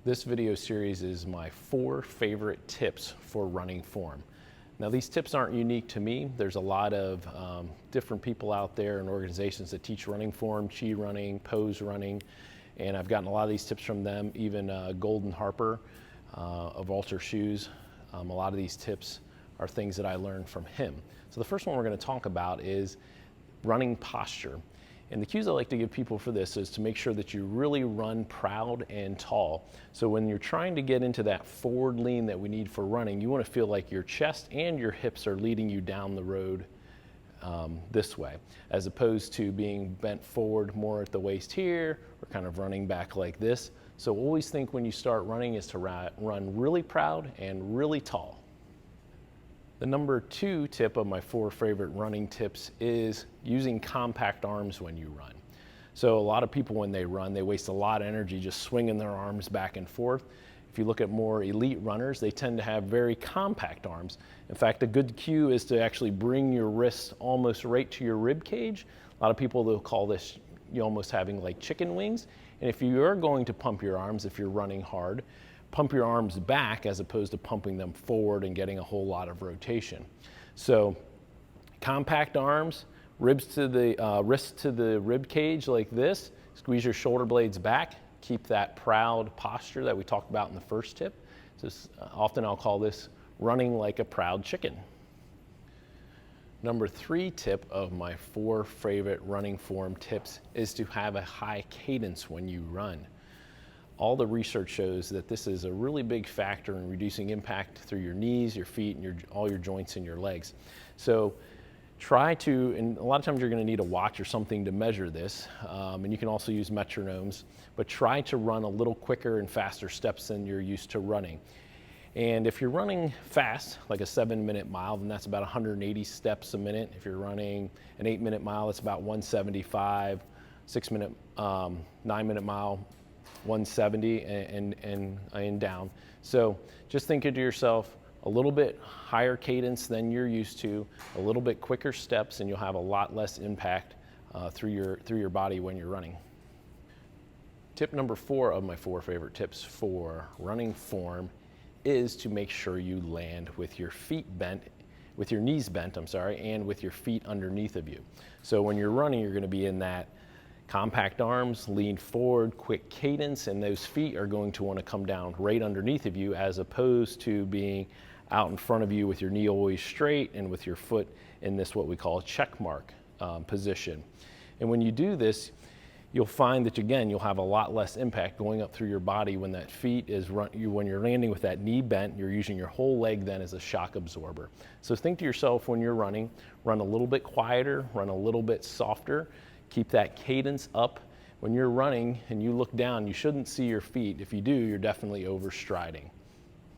This video series is my 4 favorite tips for running form. Now these tips aren't unique to me. There's a lot of different people out there and organizations that teach running form, chi running, pose running, and I've gotten a lot of these tips from them. Even Golden Harper of Alter Shoes, a lot of these tips are things that I learned from him. So the first one we're going to talk about is running posture. And the cues I like to give people for this is to make sure that you really run proud and tall. So when you're trying to get into that forward lean that we need for running, you want to feel like your chest and your hips are leading you down the road this way, as opposed to being bent forward more at the waist here, or kind of running back like this. So always think when you start running is to run really proud and really tall. The number 2 tip of my 4 favorite running tips is using compact arms when you run. So a lot of people when they run, they waste a lot of energy just swinging their arms back and forth. If you look at more elite runners, they tend to have very compact arms. In fact, a good cue is to actually bring your wrists almost right to your rib cage. A lot of people will call this you almost having like chicken wings. And if you are going to pump your arms, if you're running hard, pump your arms back as opposed to pumping them forward and getting a whole lot of rotation. So compact arms, wrists to the rib cage like this, squeeze your shoulder blades back, keep that proud posture that we talked about in the first tip. So often I'll call this running like a proud chicken. Number 3 tip of my 4 favorite running form tips is to have a high cadence when you run. All the research shows that this is a really big factor in reducing impact through your knees, your feet, and all your joints in your legs. So try to, and a lot of times you're going to need a watch or something to measure this, and you can also use metronomes, but try to run a little quicker and faster steps than you're used to running. And if you're running fast, like a 7-minute mile, then that's about 180 steps a minute. If you're running an 8-minute mile, it's about 175, 9-minute mile, 170 and down. So just think to yourself, a little bit higher cadence than you're used to, a little bit quicker steps, and you'll have a lot less impact through your body when you're running. Tip number 4 of my 4 favorite tips for running form is to make sure you land with your knees bent, and with your feet underneath of you. So when you're running, you're going to be in that compact arms, lean forward, quick cadence, and those feet are going to want to come down right underneath of you as opposed to being out in front of you with your knee always straight and with your foot in this what we call a check mark position. And when you do this, you'll find that again, you'll have a lot less impact going up through your body when that feet is when you're landing with that knee bent, you're using your whole leg then as a shock absorber. So think to yourself when you're running, run a little bit quieter, run a little bit softer, keep that cadence up. When you're running and you look down, you shouldn't see your feet. If you do, you're definitely overstriding.